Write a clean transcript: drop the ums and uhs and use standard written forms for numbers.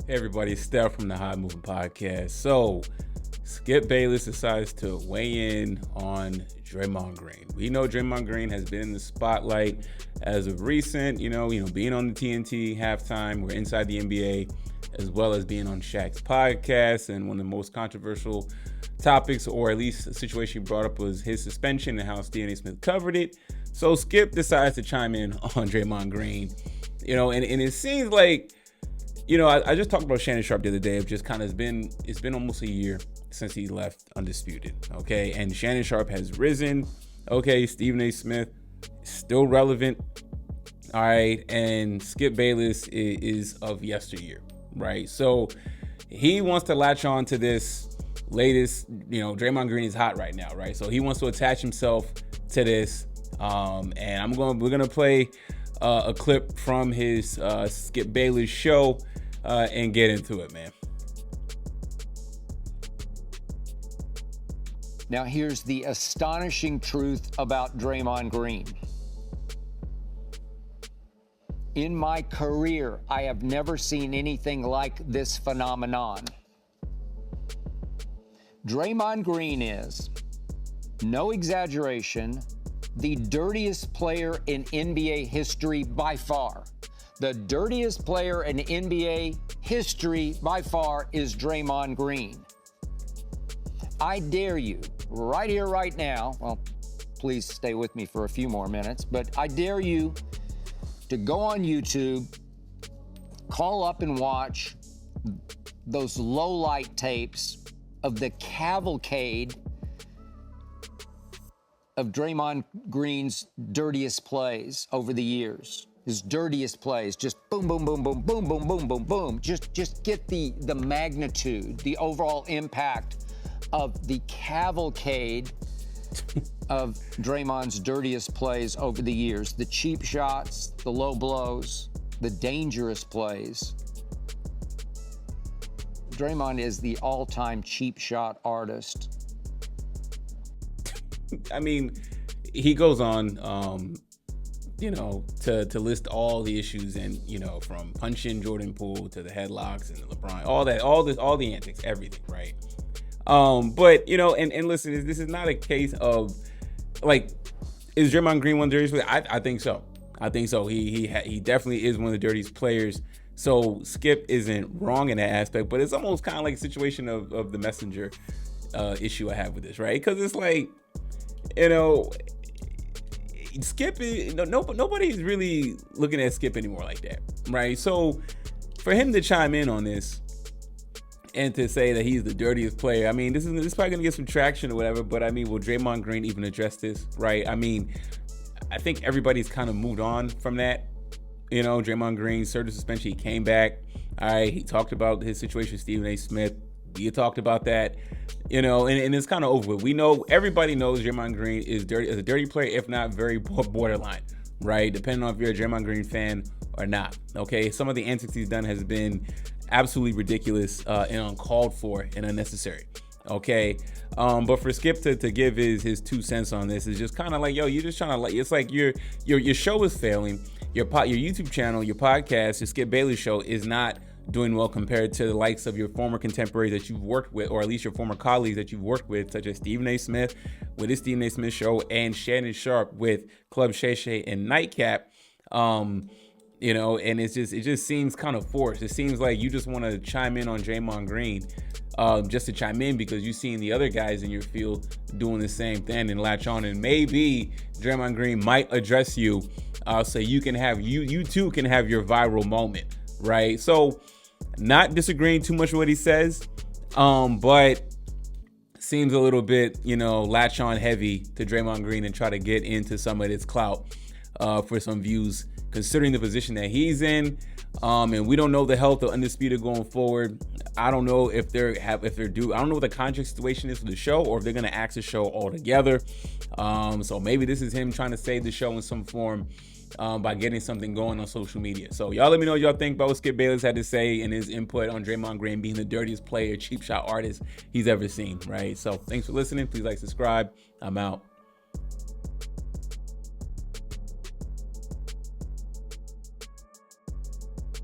Hey everybody, it's Steph from the High Moving Podcast. So, Skip Bayless decides to weigh in on Draymond Green. We know Draymond Green has been in the spotlight as of recent, being on the TNT halftime. We're inside the NBA, as well as being on Shaq's podcast. And one of the most controversial topics, or at least a situation he brought up, was his suspension and how Stephen A. Smith covered it. So Skip decides to chime in on Draymond Green, and it seems like, I just talked about Shannon Sharpe the other day. It's been almost a year since he left Undisputed, okay? And Shannon Sharpe has risen, okay? Stephen A. Smith still relevant, all right? And Skip Bayless is of yesteryear, right? So he wants to latch on to this latest, Draymond Green is hot right now, right? So he wants to attach himself to this, and we're gonna play a clip from his Skip Bayless show and get into it, man. Now here's the astonishing truth about Draymond Green. In my career, I have never seen anything like this phenomenon. Draymond Green is, no exaggeration, the dirtiest player in NBA history by far. The dirtiest player in NBA history by far is Draymond Green. I dare you, right here, right now, well, please stay with me for a few more minutes, but I dare you to go on YouTube, call up and watch those low-light tapes of the cavalcade of Draymond Green's dirtiest plays over the years. His dirtiest plays, just boom, boom, boom, boom, boom, boom, boom, boom, boom. Just get the magnitude, the overall impact of the cavalcade of Draymond's dirtiest plays over the years. The cheap shots, the low blows, the dangerous plays. Draymond is the all-time cheap shot artist. I mean, he goes on, to list all the issues and, from punching Jordan Poole to the headlocks and the LeBron, all the antics, everything, right? But, and listen, this is not a case of, is Draymond Green one of the dirtiest players? I think so. I think so. He definitely is one of the dirtiest players. So Skip isn't wrong in that aspect, but it's almost kind of like a situation of the messenger issue I have with this, right? Because it's like, Skip is nobody's really looking at Skip anymore like that, right? So for him to chime in on this and to say that he's the dirtiest player, I mean, this is probably gonna get some traction or whatever. But I mean, will Draymond Green even address this, right? I mean, I think everybody's kind of moved on from that. Draymond Green served a suspension. He came back. All right, he talked about his situation with Stephen A. Smith. We talked about that, and it's kind of over with. We know, everybody knows Draymond Green is a dirty player, if not very borderline, right? Depending on if you're a Draymond Green fan or not. Okay, some of the antics he's done has been absolutely ridiculous and uncalled for and unnecessary. Okay, but for Skip to give his 2 cents on this is just kind of like, yo, you're just trying to it's like your show is failing. Your YouTube channel, your podcast, your Skip Bayless show is not doing well compared to the likes of your former contemporaries that you've worked with, or at least your former colleagues that you've worked with, such as Stephen A. Smith with his Stephen A. Smith show and Shannon Sharpe with Club Shay Shay and Nightcap. And it just seems kind of forced. It seems like you just want to chime in on Draymond Green just to chime in because you've seen the other guys in your field doing the same thing and latch on, and maybe Draymond Green might address you so you too can have your viral moment, right? So not disagreeing too much with what he says, but seems a little bit, latch on heavy to Draymond Green and try to get into some of this clout for some views, considering the position that he's in. And we don't know the health of Undisputed going forward. I don't know if they're due. I don't know what the contract situation is for the show, or if they're gonna axe the show altogether. So maybe this is him trying to save the show in some form by getting something going on social media. So y'all let me know what y'all think about what Skip Bayless had to say and his input on Draymond Green being the dirtiest player, cheap shot artist he's ever seen, right? So thanks for listening. Please like, subscribe. I'm out.